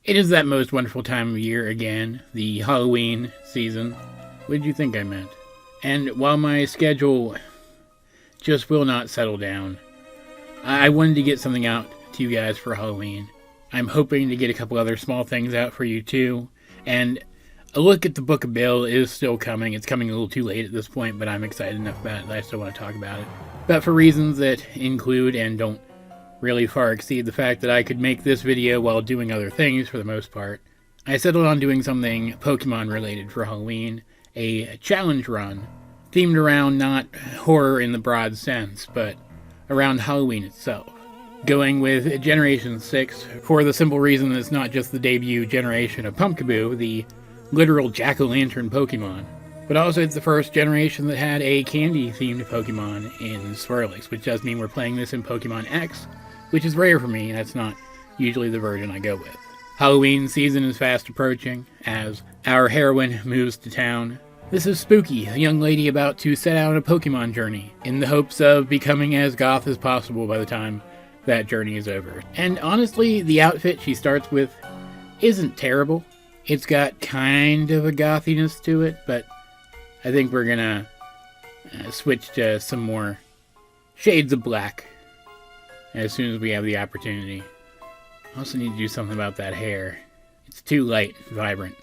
It is that most wonderful time of year again, the Halloween season. What did you think I meant? And while my schedule just will not settle down, I wanted to get something out to you guys for Halloween. I'm hoping to get a couple other small things out for you too, and a look at the Book of Bill is still coming. It's coming a little too late at this point, but I'm excited enough about it that I still want to talk about it. But for reasons that include and don't really far exceed the fact that I could make this video while doing other things for the most part, I settled on doing something Pokemon related for Halloween, a challenge run, themed around not horror in the broad sense, but around Halloween itself. Going with Generation 6 for the simple reason that it's not just the debut generation of Pumpkaboo, the literal jack-o'-lantern Pokemon, but also it's the first generation that had a candy-themed Pokemon in Swirlix, which does mean we're playing this in Pokemon X, which is rare for me. That's not usually the version I go with. Halloween season is fast approaching as our heroine moves to town. This is Spooky, a young lady about to set out on a Pokemon journey in the hopes of becoming as goth as possible by the time that journey is over. And honestly, the outfit she starts with isn't terrible. It's got kind of a gothiness to it, but I think we're gonna switch to some more shades of black as soon as we have the opportunity. I also need to do something about that hair. It's too light and vibrant.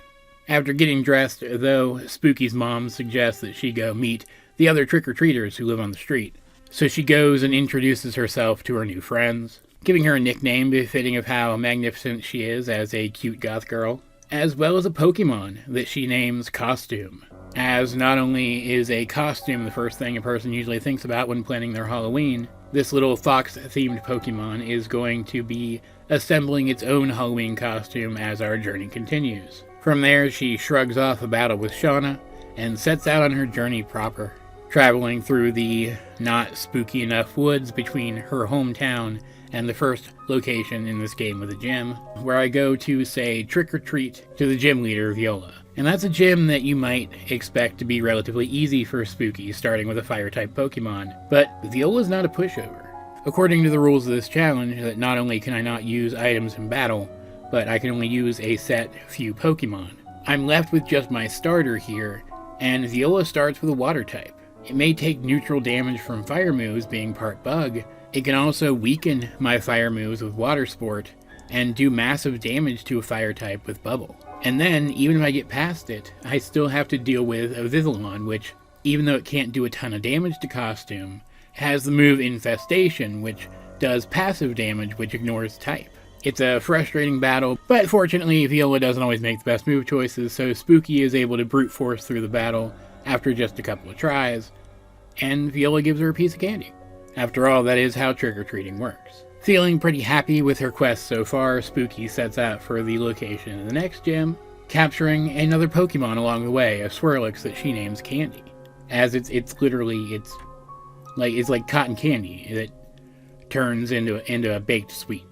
After getting dressed, though, Spooky's mom suggests that she go meet the other trick-or-treaters who live on the street. So she goes and introduces herself to her new friends, giving her a nickname befitting of how magnificent she is as a cute goth girl, as well as a Pokemon that she names Costume, as not only is a costume the first thing a person usually thinks about when planning their Halloween, this little fox-themed Pokemon is going to be assembling its own Halloween costume as our journey continues. From there, she shrugs off a battle with Shauna and sets out on her journey proper, traveling through the not spooky enough woods between her hometown and the first location in this game with a gym, where I go to say trick-or-treat to the gym leader, Viola. And that's a gym that you might expect to be relatively easy for Spooky, starting with a fire-type Pokemon, but Viola's not a pushover. According to the rules of this challenge, that not only can I not use items in battle, but I can only use a set few Pokemon. I'm left with just my starter here, and Viola starts with a water type. It may take neutral damage from fire moves, being part bug. It can also weaken my fire moves with water sport, and do massive damage to a fire type with bubble. And then, even if I get past it, I still have to deal with a Vivillon, which, even though it can't do a ton of damage to Costume, has the move Infestation, which does passive damage, which ignores type. It's a frustrating battle, but fortunately Viola doesn't always make the best move choices, so Spooky is able to brute force through the battle after just a couple of tries, and Viola gives her a piece of candy. After all, that is how trick-or-treating works. Feeling pretty happy with her quest so far, Spooky sets out for the location of the next gym, capturing another Pokemon along the way, a Swirlix that she names Candy. As it's like cotton candy that turns into a baked sweet.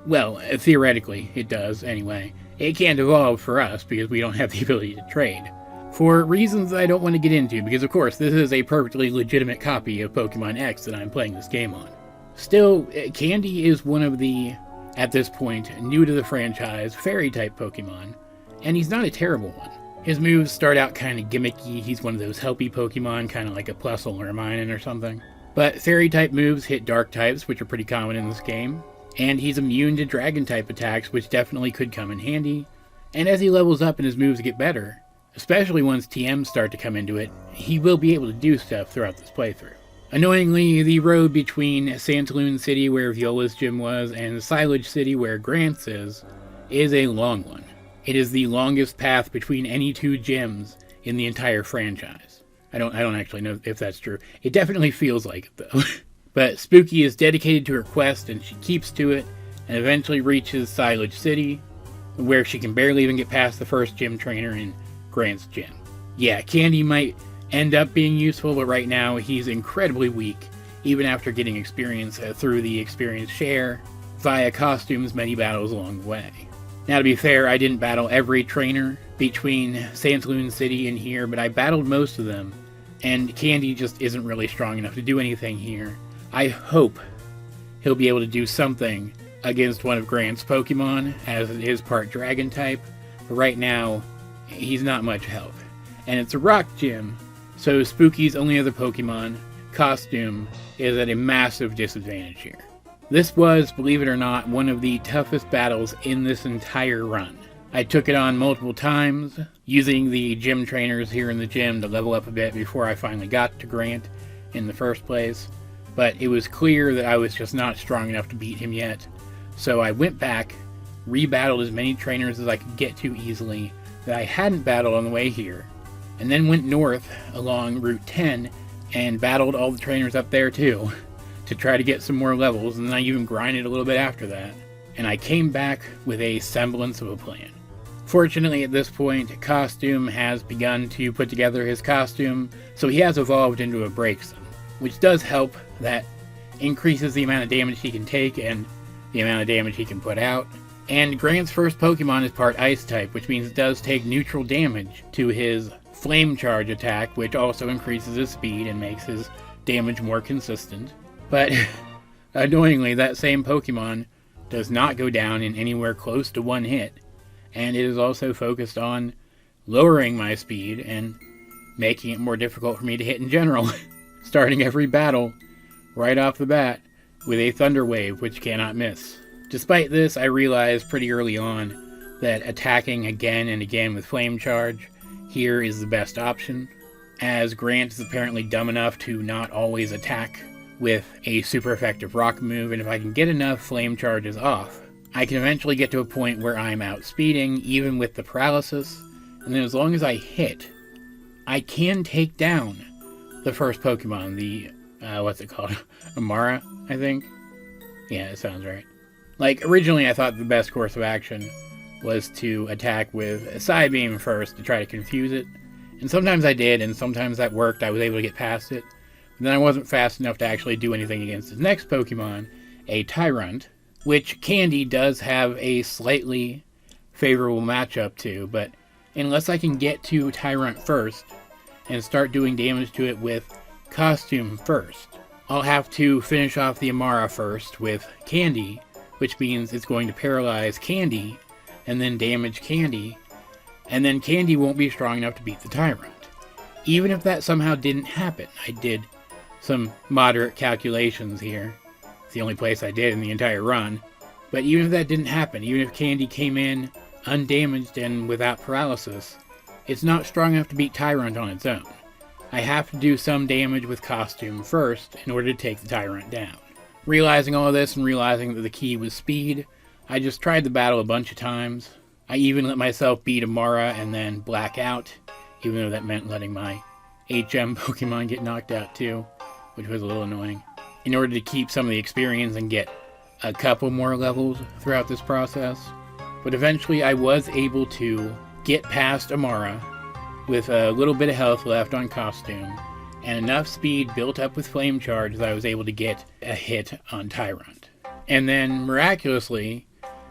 Well, theoretically, it does, anyway. It can't evolve for us, because we don't have the ability to trade. For reasons I don't want to get into, because of course, this is a perfectly legitimate copy of Pokemon X that I'm playing this game on. Still, Candy is one of the, at this point, new to the franchise, Fairy-type Pokemon, and he's not a terrible one. His moves start out kind of gimmicky. He's one of those helpy Pokemon, kind of like a Plusle or a Minun or something. But Fairy-type moves hit Dark types, which are pretty common in this game. And he's immune to Dragon-type attacks, which definitely could come in handy. And as he levels up and his moves get better, especially once TMs start to come into it, he will be able to do stuff throughout this playthrough. Annoyingly, the road between Santaloon City, where Viola's gym was, and Cyllage City, where Grant's is a long one. It is the longest path between any two gyms in the entire franchise. I don't actually know if that's true. It definitely feels like it, though. But Spooky is dedicated to her quest, and she keeps to it, and eventually reaches Cyllage City, where she can barely even get past the first gym trainer in Grant's gym. Yeah, Candy might end up being useful, but right now he's incredibly weak, even after getting experience through the experience share, via Costume's many battles along the way. Now, to be fair, I didn't battle every trainer between Santaloon City and here, but I battled most of them, and Candy just isn't really strong enough to do anything here. I hope he'll be able to do something against one of Grant's Pokemon, as it is part Dragon type, but right now, he's not much help. And it's a rock gym, so Spooky's only other Pokemon, Costume, is at a massive disadvantage here. This was, believe it or not, one of the toughest battles in this entire run. I took it on multiple times, using the gym trainers here in the gym to level up a bit before I finally got to Grant in the first place, but it was clear that I was just not strong enough to beat him yet, so I went back, rebattled as many trainers as I could get to easily that I hadn't battled on the way here, and then went north along Route 10 and battled all the trainers up there too, to try to get some more levels, and then I even grinded a little bit after that, and I came back with a semblance of a plan. Fortunately, at this point, Costume has begun to put together his costume, so he has evolved into a Breakson, which does help. That increases the amount of damage he can take and the amount of damage he can put out. And Grant's first Pokemon is part Ice type, which means it does take neutral damage to his Flame Charge attack, which also increases his speed and makes his damage more consistent. But, annoyingly, that same Pokemon does not go down in anywhere close to one hit, and it is also focused on lowering my speed and making it more difficult for me to hit in general, starting every battle right off the bat with a Thunder Wave, which cannot miss. Despite this, I realized pretty early on that attacking again and again with Flame Charge here is the best option, as Grant is apparently dumb enough to not always attack with a super effective rock move, and if I can get enough Flame Charges off, I can eventually get to a point where I'm outspeeding, even with the paralysis, and then as long as I hit, I can take down the first Pokemon, the, what's it called? Amara, I think? Yeah, it sounds right. Like, originally I thought the best course of action was to attack with a Psybeam first to try to confuse it, and sometimes I did, and sometimes that worked, I was able to get past it, but then I wasn't fast enough to actually do anything against his next Pokemon, a Tyrunt, which Candy does have a slightly favorable matchup to, but unless I can get to Tyrunt first and start doing damage to it with Costume first, I'll have to finish off the Amara first with Candy, which means it's going to paralyze Candy and then damage Candy, and then Candy won't be strong enough to beat the Tyrunt. Even if that somehow didn't happen, I did some moderate calculations here. The only place I did in the entire run. But even if that didn't happen, even if Candy came in undamaged and without paralysis, it's not strong enough to beat Tyrunt on its own. I have to do some damage with Costume first in order to take the Tyrunt down. Realizing all of this and realizing that the key was speed, I just tried the battle a bunch of times. I even let myself beat Amara and then black out, even though that meant letting my HM Pokemon get knocked out too, which was a little annoying, in order to keep some of the experience and get a couple more levels throughout this process. But eventually I was able to get past Amara with a little bit of health left on Costume, and enough speed built up with Flame Charge that I was able to get a hit on Tyrunt. And then, miraculously,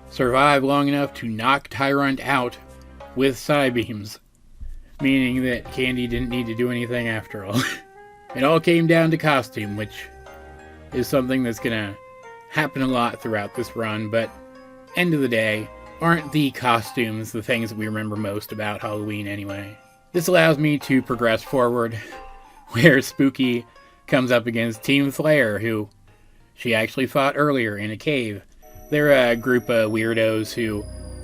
survive long enough to knock Tyrunt out with Psybeams, meaning that Candy didn't need to do anything after all. It all came down to Costume, which is something that's gonna happen a lot throughout this run, but end of the day, aren't the costumes the things that we remember most about Halloween anyway? This allows me to progress forward, where Spooky comes up against Team Flare, who she actually fought earlier in a cave. They're a group of weirdos who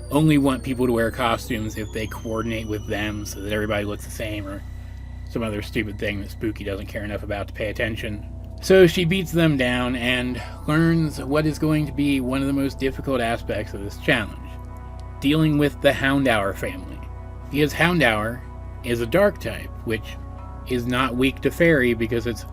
only want people to wear costumes if they coordinate with them so that everybody looks the same, or some other stupid thing that Spooky doesn't care enough about to pay attention. So she beats them down and learns what is going to be one of the most difficult aspects of this challenge, dealing with the Houndour family. Because Houndour is a dark type, which is not weak to fairy because it's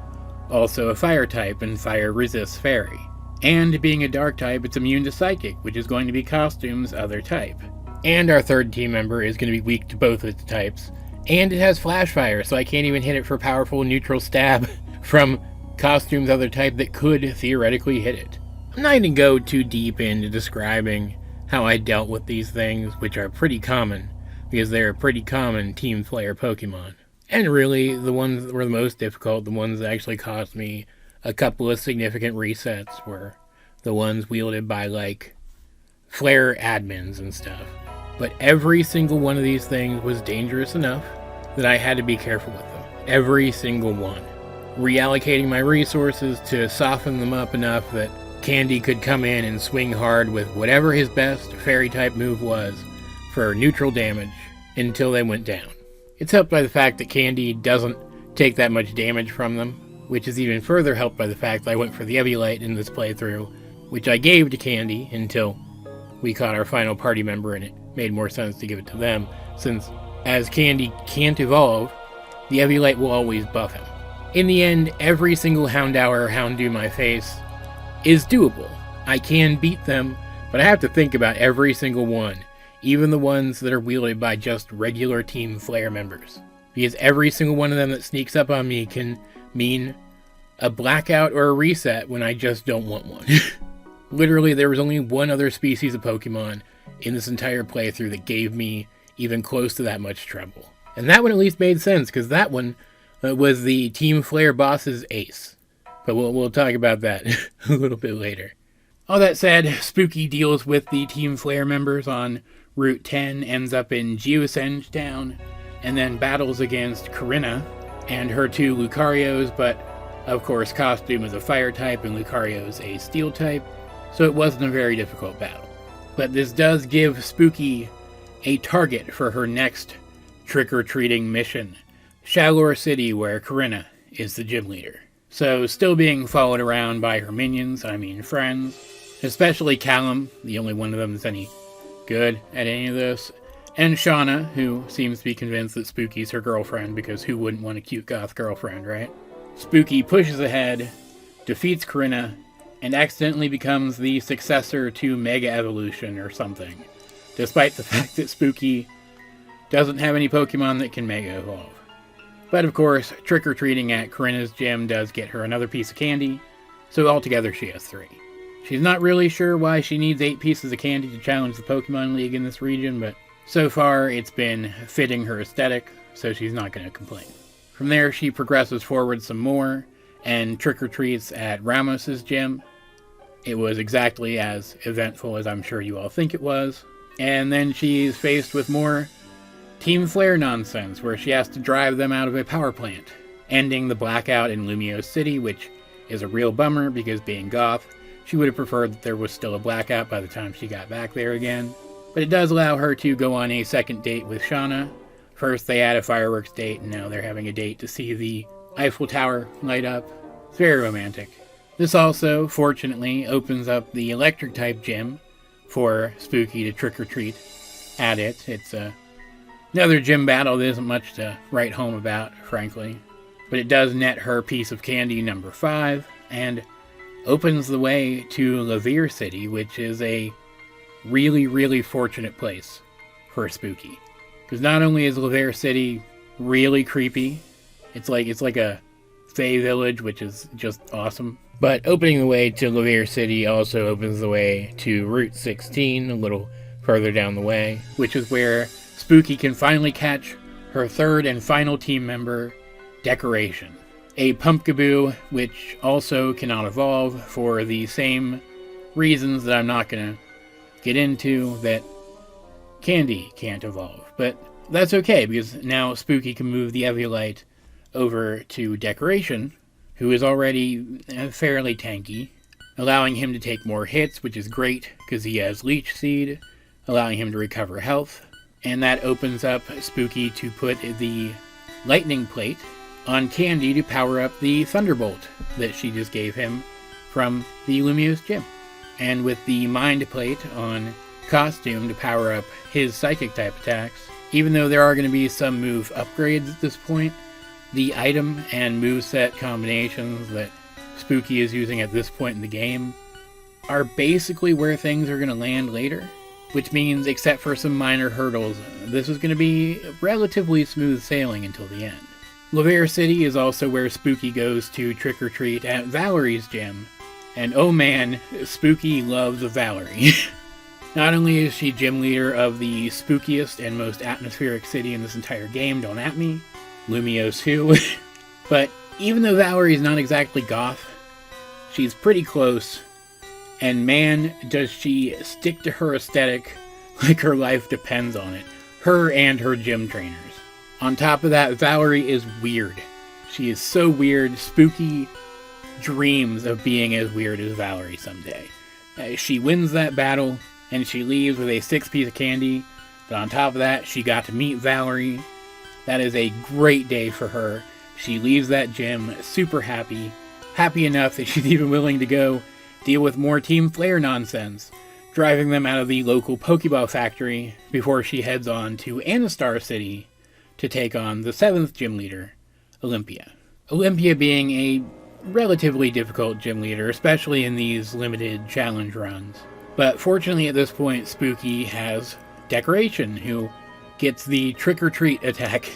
also a fire type and fire resists fairy. And being a dark type, it's immune to psychic, which is going to be Costume's other type. And our third team member is going to be weak to both its types. And it has flash fire, so I can't even hit it for powerful neutral stab from Costume's other type that could theoretically hit it. I'm not going to go too deep into describing how I dealt with these things, which are pretty common, because they're pretty common Team Flare Pokemon. And really, the ones that were the most difficult, the ones that actually cost me a couple of significant resets, were the ones wielded by, like, flare admins and stuff. But every single one of these things was dangerous enough that I had to be careful with them. Every single one. Reallocating my resources to soften them up enough that Candy could come in and swing hard with whatever his best fairy-type move was for neutral damage until they went down. It's helped by the fact that Candy doesn't take that much damage from them, which is even further helped by the fact that I went for the Eviolite in this playthrough, which I gave to Candy until we caught our final party member, and it made more sense to give it to them, since as Candy can't evolve, the Eviolite will always buff him. In the end, every single Houndour or Houndoom I face is doable. I can beat them, but I have to think about every single one, even the ones that are wielded by just regular Team Flare members. Because every single one of them that sneaks up on me can mean a blackout or a reset when I just don't want one. Literally, there was only one other species of Pokemon in this entire playthrough that gave me even close to that much trouble. And that one at least made sense, because that one was the Team Flare boss's ace. But we'll talk about that a little bit later. All that said, Spooky deals with the Team Flare members on Route 10, ends up in Geosenge Town, and then battles against Korrina and her two Lucarios, but of course Costume is a fire type and Lucario's a steel type, so it wasn't a very difficult battle. But this does give Spooky a target for her next trick-or-treating mission, Cyllage City, where Korrina is the gym leader. So, still being followed around by her minions, friends, especially Callum, the only one of them that's any good at any of this, and Shauna, who seems to be convinced that Spooky's her girlfriend, because who wouldn't want a cute goth girlfriend, right? Spooky pushes ahead, defeats Korrina, and accidentally becomes the successor to Mega Evolution or something, despite the fact that Spooky doesn't have any Pokemon that can Mega Evolve. But of course, trick-or-treating at Korrina's gym does get her another piece of candy, so altogether she has 3. She's not really sure why she needs 8 pieces of candy to challenge the Pokemon League in this region, but so far it's been fitting her aesthetic, so she's not going to complain. From there, she progresses forward some more, and trick-or-treats at Ramos's gym. It was exactly as eventful as I'm sure you all think it was. And then she's faced with more Team Flare nonsense, where she has to drive them out of a power plant, ending the blackout in Lumiose City, which is a real bummer because being goth, she would have preferred that there was still a blackout by the time she got back there again. But it does allow her to go on a second date with Shauna. First they had a fireworks date, and now they're having a date to see the Eiffel Tower light up. It's very romantic. This also, fortunately, opens up the electric-type gym for Spooky to trick-or-treat at it. It's another gym battle that isn't much to write home about, frankly. But it does net her piece of candy number 5, and opens the way to Laveer City, which is a really, really fortunate place for Spooky. Because not only is Laveer City really creepy, it's like a Fey village, which is just awesome. But opening the way to Laveer City also opens the way to Route 16, a little further down the way, which is where Spooky can finally catch her third and final team member, Decoration. A Pumpkaboo, which also cannot evolve for the same reasons that I'm not going to get into, that Candy can't evolve. But that's okay, because now Spooky can move the Eviolite over to Decoration, who is already fairly tanky, allowing him to take more hits, which is great, because he has Leech Seed, allowing him to recover health. And that opens up Spooky to put the Lightning Plate on Candy to power up the Thunderbolt that she just gave him from the Lumiose gym. And with the Mind Plate on Costume to power up his Psychic-type attacks. Even though there are going to be some move upgrades at this point, the item and moveset combinations that Spooky is using at this point in the game are basically where things are going to land later. Which means, except for some minor hurdles, this is going to be relatively smooth sailing until the end. Laveer City is also where Spooky goes to trick-or-treat at Valerie's gym. And oh man, Spooky loves Valerie. Not only is she gym leader of the spookiest and most atmospheric city in this entire game, don't at me, Lumiose who, but even though Valerie's not exactly goth, she's pretty close And man, does she stick to her aesthetic like her life depends on it. Her and her gym trainers. On top of that, Valerie is weird. She is so weird. Spooky dreams of being as weird as Valerie someday. She wins that battle, and she leaves with a 6-piece of candy. But on top of that, she got to meet Valerie. That is a great day for her. She leaves that gym super happy. Happy enough that she's even willing to go deal with more Team Flare nonsense, driving them out of the local Pokeball factory before she heads on to Anastasia City to take on the 7th gym leader, Olympia. Olympia being a relatively difficult gym leader, especially in these limited challenge runs. But fortunately at this point, Spooky has Decoration, who gets the Trick or Treat attack,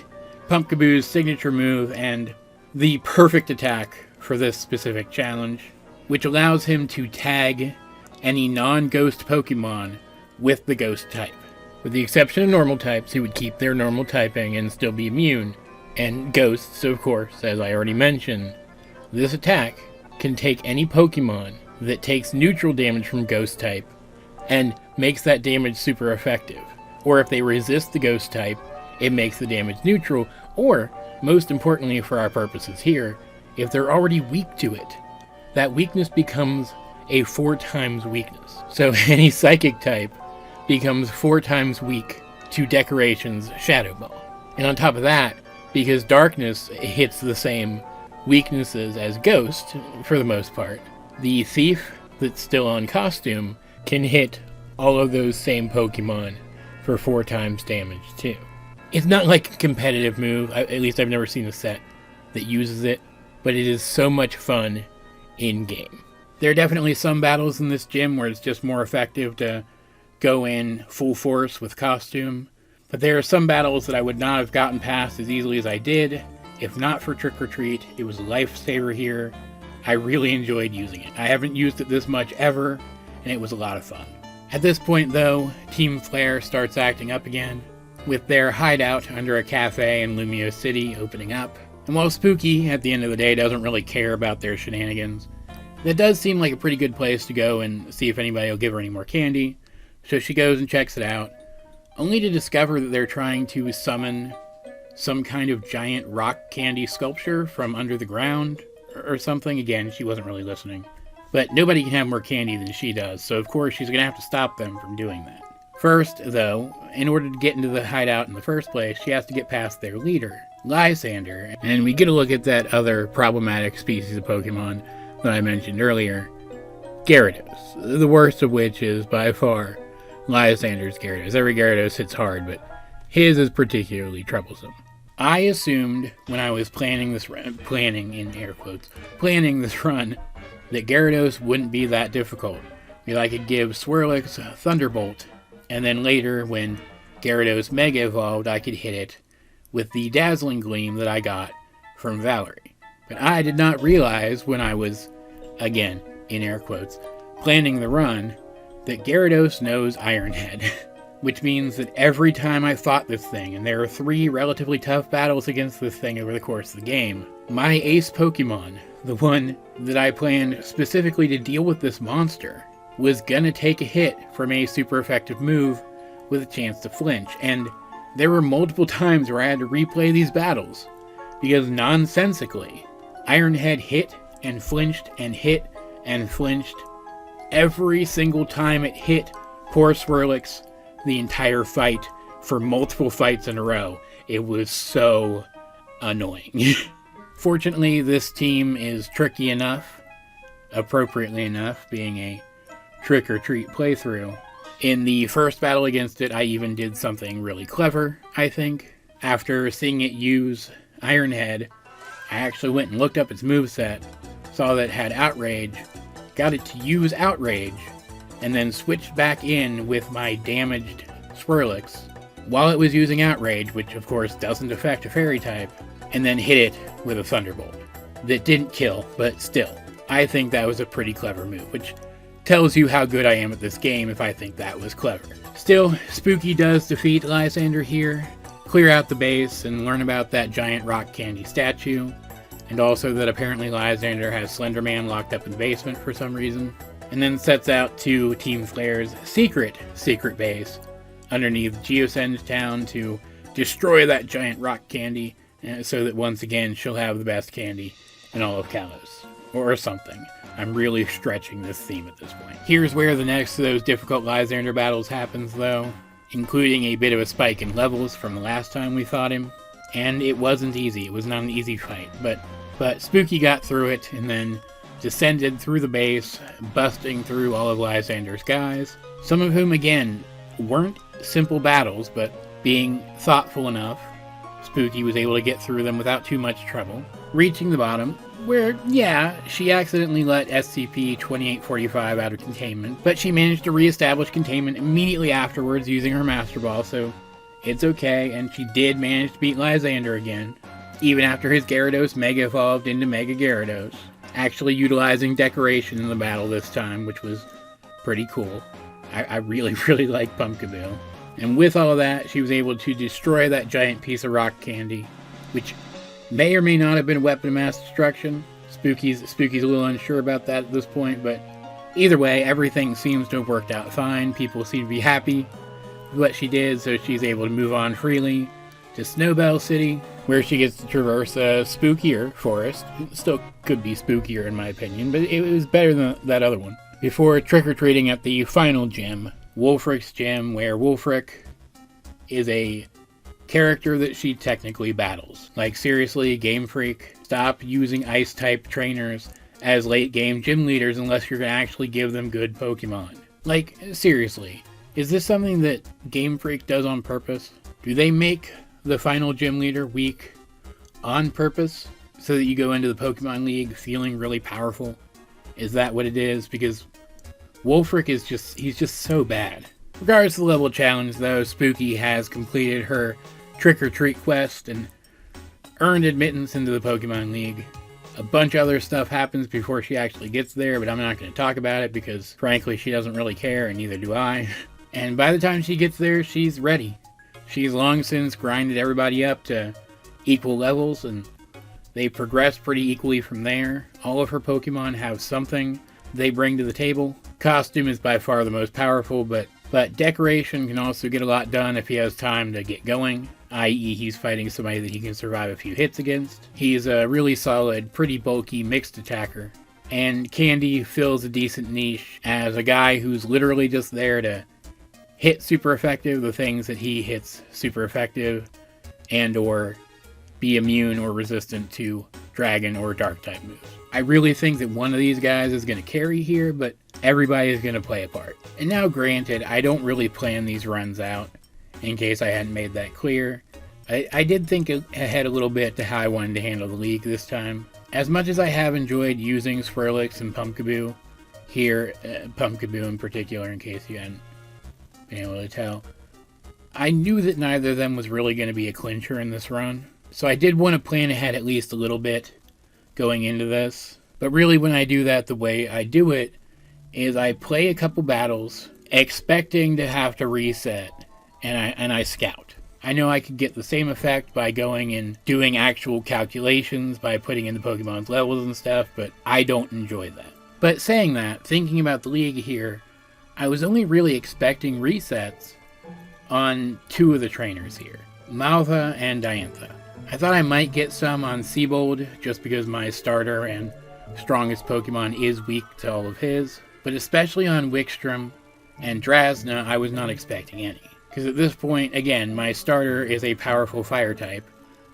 Pumpkaboo's signature move, and the perfect attack for this specific challenge, which allows him to tag any non-ghost Pokemon with the ghost type. With the exception of normal types, who would keep their normal typing and still be immune. And ghosts, of course, as I already mentioned. This attack can take any Pokemon that takes neutral damage from ghost type and makes that damage super effective. Or if they resist the ghost type, it makes the damage neutral, or, most importantly for our purposes here, if they're already weak to it, that weakness becomes a 4 times weakness. So any psychic type becomes 4 times weak to Decoration's Shadow Ball. And on top of that, because Darkness hits the same weaknesses as Ghost, for the most part, the Thief that's still on costume can hit all of those same Pokemon for 4 times damage too. It's not like a competitive move, at least I've never seen a set that uses it, but it is so much fun in-game. There are definitely some battles in this gym where it's just more effective to go in full force with costume, but there are some battles that I would not have gotten past as easily as I did. If not for Trick or Treat, it was a lifesaver here. I really enjoyed using it. I haven't used it this much ever, and it was a lot of fun. At this point though, Team Flare starts acting up again, with their hideout under a cafe in Lumio City opening up. And while Spooky, at the end of the day, doesn't really care about their shenanigans, that does seem like a pretty good place to go and see if anybody will give her any more candy. So she goes and checks it out, only to discover that they're trying to summon some kind of giant rock candy sculpture from under the ground or something. Again, she wasn't really listening. But nobody can have more candy than she does, so of course she's going to have to stop them from doing that. First, though, in order to get into the hideout in the first place, she has to get past their leader, Lysander, and we get a look at that other problematic species of Pokemon that I mentioned earlier, Gyarados, the worst of which is by far Lysander's Gyarados. Every Gyarados hits hard, but his is particularly troublesome. I assumed when I was planning this run, planning this run, that Gyarados wouldn't be that difficult. That I could give Swirlix a Thunderbolt, and then later, when Gyarados Mega Evolved, I could hit it with the Dazzling Gleam that I got from Valerie. But I did not realize when I was, again, in air quotes, planning the run, that Gyarados knows Iron Head. Which means that every time I fought this thing, and there are 3 relatively tough battles against this thing over the course of the game, my ace Pokemon, the one that I planned specifically to deal with this monster, was gonna take a hit from a super effective move with a chance to flinch. And there were multiple times where I had to replay these battles, because nonsensically, Iron Head hit and flinched and hit and flinched every single time it hit poor Swirlix the entire fight for multiple fights in a row. It was so annoying. Fortunately, this team is tricky enough, appropriately enough, being a Trick or Treat playthrough. In the first battle against it, I even did something really clever, I think. After seeing it use Iron Head, I actually went and looked up its moveset, saw that it had Outrage, got it to use Outrage, and then switched back in with my damaged Swirlix while it was using Outrage, which of course doesn't affect a Fairy type, and then hit it with a Thunderbolt. That didn't kill, but still, I think that was a pretty clever move, which tells you how good I am at this game if I think that was clever. Still, Spooky does defeat Lysander here, clear out the base, and learn about that giant rock candy statue, and also that apparently Lysander has Slenderman locked up in the basement for some reason. and then sets out to Team Flare's secret base underneath Geosenge Town to destroy that giant rock candy, so that once again she'll have the best candy in all of Kalos. Or something. I'm really stretching this theme at this point. Here's where the next of those difficult Lysander battles happens, though, including a bit of a spike in levels from the last time we fought him. And it wasn't easy. It was not an easy fight, but Spooky got through it and then descended through the base, busting through all of Lysander's guys, some of whom, again, weren't simple battles, but being thoughtful enough, Spooky was able to get through them without too much trouble, reaching the bottom, where, yeah, she accidentally let SCP-2845 out of containment, but she managed to reestablish containment immediately afterwards using her Master Ball, so it's okay, and she did manage to beat Lysander again, even after his Gyarados Mega evolved into Mega Gyarados, actually utilizing decoration in the battle this time, which was pretty cool. I really, really like Pumpkaboo. And with all that, she was able to destroy that giant piece of rock candy, which may or may not have been a weapon of mass destruction. Spooky's a little unsure about that at this point, but either way, everything seems to have worked out fine. People seem to be happy with what she did, so she's able to move on freely to Snowbell City, where she gets to traverse a spookier forest. It still could be spookier in my opinion, but it was better than that other one. Before trick-or-treating at the final gym, Wulfric's gym, where Wulfric is a character that she technically battles. Like, seriously, Game Freak, stop using Ice-type trainers as late-game gym leaders unless you're going to actually give them good Pokemon. Like, seriously, is this something that Game Freak does on purpose? Do they make the final gym leader weak on purpose so that you go into the Pokemon League feeling really powerful? Is that what it is? Because Wulfric is he's just so bad. Regardless of the level challenge, though, Spooky has completed her trick-or-treat quest and earned admittance into the Pokemon League. A bunch of other stuff happens before she actually gets there, but I'm not going to talk about it because, frankly, she doesn't really care, and neither do I. And by the time she gets there, she's ready. She's long since grinded everybody up to equal levels, and they progress pretty equally from there. All of her Pokemon have something they bring to the table. Costume is by far the most powerful, but decoration can also get a lot done if he has time to get going, i.e. he's fighting somebody that he can survive a few hits against. He's a really solid, pretty bulky mixed attacker, and Candy fills a decent niche as a guy who's literally just there to hit super effective the things that he hits super effective, and or be immune or resistant to dragon or dark type moves. I really think that one of these guys is going to carry here, but everybody is going to play a part. And now granted, I don't really plan these runs out, in case I hadn't made that clear. I did think ahead a little bit to how I wanted to handle the league this time. As much as I have enjoyed using Swirlix and Pumpkaboo here, Pumpkaboo in particular in case you hadn't been able to tell, I knew that neither of them was really going to be a clincher in this run. So I did want to plan ahead at least a little bit going into this. But really when I do that, the way I do it is I play a couple battles expecting to have to reset, and I scout. I know I could get the same effect by going and doing actual calculations by putting in the Pokemon's levels and stuff, but I don't enjoy that. But saying that, thinking about the league here, I was only really expecting resets on two of the trainers here, Malva and Diantha. I thought I might get some on Seabold, just because my starter and strongest Pokemon is weak to all of his, but especially on Wickstrom and Drasna, I was not expecting any. Because at this point, again, my starter is a powerful fire type.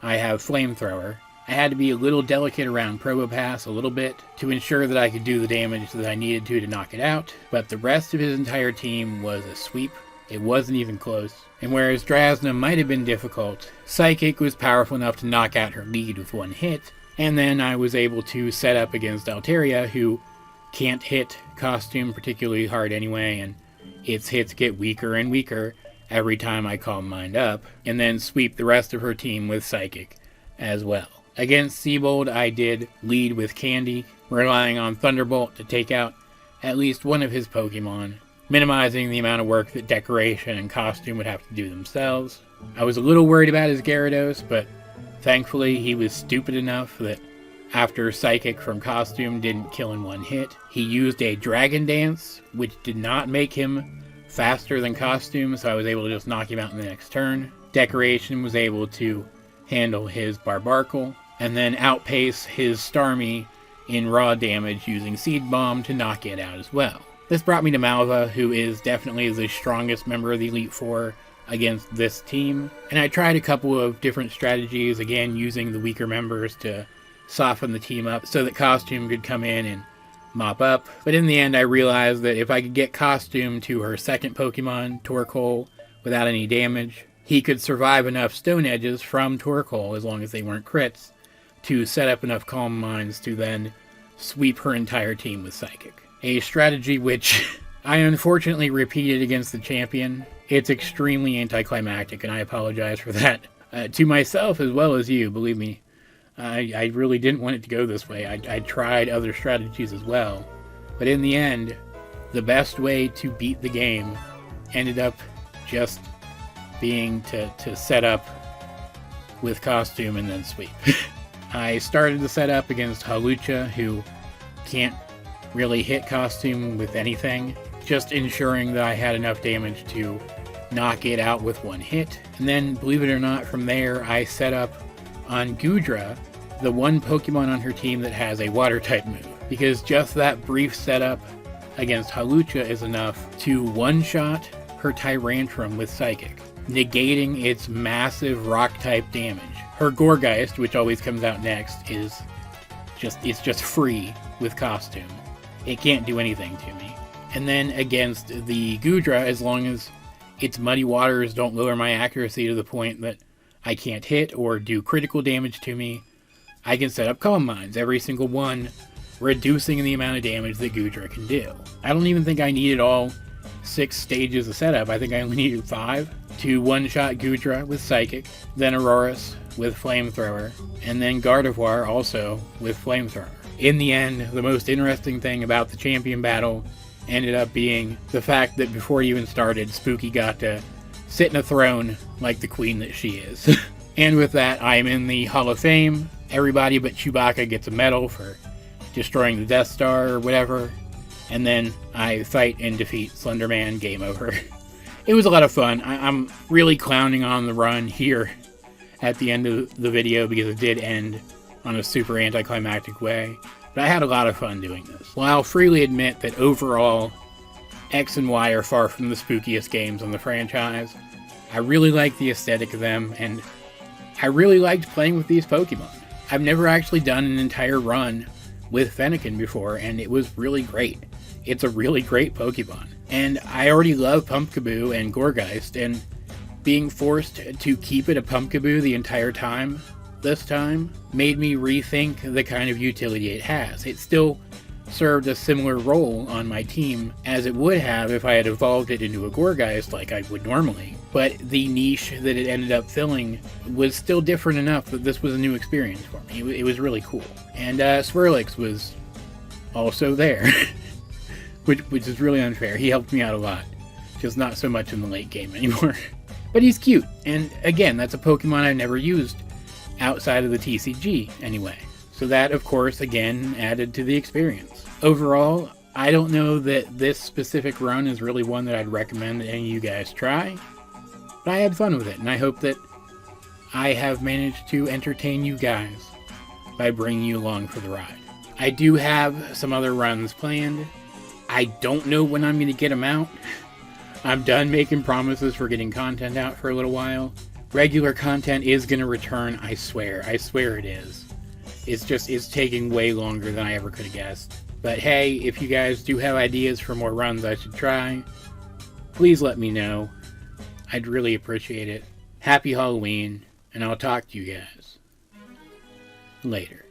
I have Flamethrower. I had to be a little delicate around Probopass a little bit to ensure that I could do the damage that I needed to knock it out, but the rest of his entire team was a sweep. It wasn't even close. And whereas Drasna might have been difficult, Psychic was powerful enough to knock out her lead with one hit, and then I was able to set up against Altaria, who can't hit Costume particularly hard anyway, and its hits get weaker and weaker every time I Calm Mind up, and then sweep the rest of her team with Psychic as well. Against Seabold, I did lead with Candy, relying on Thunderbolt to take out at least one of his Pokemon, minimizing the amount of work that Decoration and Costume would have to do themselves. I was a little worried about his Gyarados, but thankfully he was stupid enough that after Psychic from Costume didn't kill in one hit. He used a Dragon Dance, which did not make him faster than Costume, so I was able to just knock him out in the next turn. Decoration was able to handle his Barbarcle, and then outpace his Starmie in raw damage using Seed Bomb to knock it out as well. This brought me to Malva, who is definitely the strongest member of the Elite Four against this team, and I tried a couple of different strategies, again using the weaker members to soften the team up so that Costume could come in and mop up. But in the end, I realized that if I could get Costume to her second Pokemon, Torkoal, without any damage, he could survive enough Stone Edges from Torkoal, as long as they weren't crits, to set up enough Calm Minds to then sweep her entire team with Psychic. A strategy which I unfortunately repeated against the champion. It's extremely anticlimactic, and I apologize for that. To myself as well as you, believe me. I really didn't want it to go this way. I tried other strategies as well. But in the end, the best way to beat the game ended up just being to set up with Costume and then sweep. I started the setup against Hawlucha, who can't really hit Costume with anything, just ensuring that I had enough damage to knock it out with one hit. And then, believe it or not, from there I set up on Goodra, the one Pokemon on her team that has a Water-type move, because just that brief setup against Hawlucha is enough to one-shot her Tyrantrum with Psychic, negating its massive Rock-type damage. Her Gourgeist, which always comes out next, is just free with Costume. It can't do anything to me. And then against the Goodra, as long as its Muddy Waters don't lower my accuracy to the point that I can't hit or do critical damage to me, I can set up Calm Minds, every single one, reducing the amount of damage that Goodra can do. I don't even think I needed all 6 stages of setup. I think I only needed 5 to one-shot Goodra with Psychic, then Aurorus with Flamethrower, and then Gardevoir also with Flamethrower. In the end, the most interesting thing about the champion battle ended up being the fact that before it even started, Spooky got to sit in a throne like the queen that she is. And with that, I am in the Hall of Fame. Everybody but Chewbacca gets a medal for destroying the Death Star or whatever. And then I fight and defeat Slenderman. Game over. It was a lot of fun. I'm really clowning on the run here at the end of the video because it did end on a super anticlimactic way. But I had a lot of fun doing this. Well, I'll freely admit that overall, X and Y are far from the spookiest games on the franchise. I really like the aesthetic of them, and I really liked playing with these Pokemon. I've never actually done an entire run with Fennekin before, and it was really great. It's a really great Pokemon. And I already love Pumpkaboo and Gourgeist, and being forced to keep it a Pumpkaboo the entire time, this time, made me rethink the kind of utility it has. It still served a similar role on my team as it would have if I had evolved it into a Gourgeist like I would normally, but the niche that it ended up filling was still different enough that this was a new experience for me. It was really cool. And Swirlix was also there, which is really unfair. He helped me out a lot, just not so much in the late game anymore. But he's cute, and again, that's a Pokemon I've never used outside of the TCG anyway. So that, of course, again, added to the experience. Overall, I don't know that this specific run is really one that I'd recommend that any of you guys try, but I had fun with it, and I hope that I have managed to entertain you guys by bringing you along for the ride. I do have some other runs planned. I don't know when I'm going to get them out. I'm done making promises for getting content out for a little while. Regular content is going to return, I swear. I swear it is. It's taking way longer than I ever could have guessed. But hey, if you guys do have ideas for more runs I should try, please let me know. I'd really appreciate it. Happy Halloween, and I'll talk to you guys later.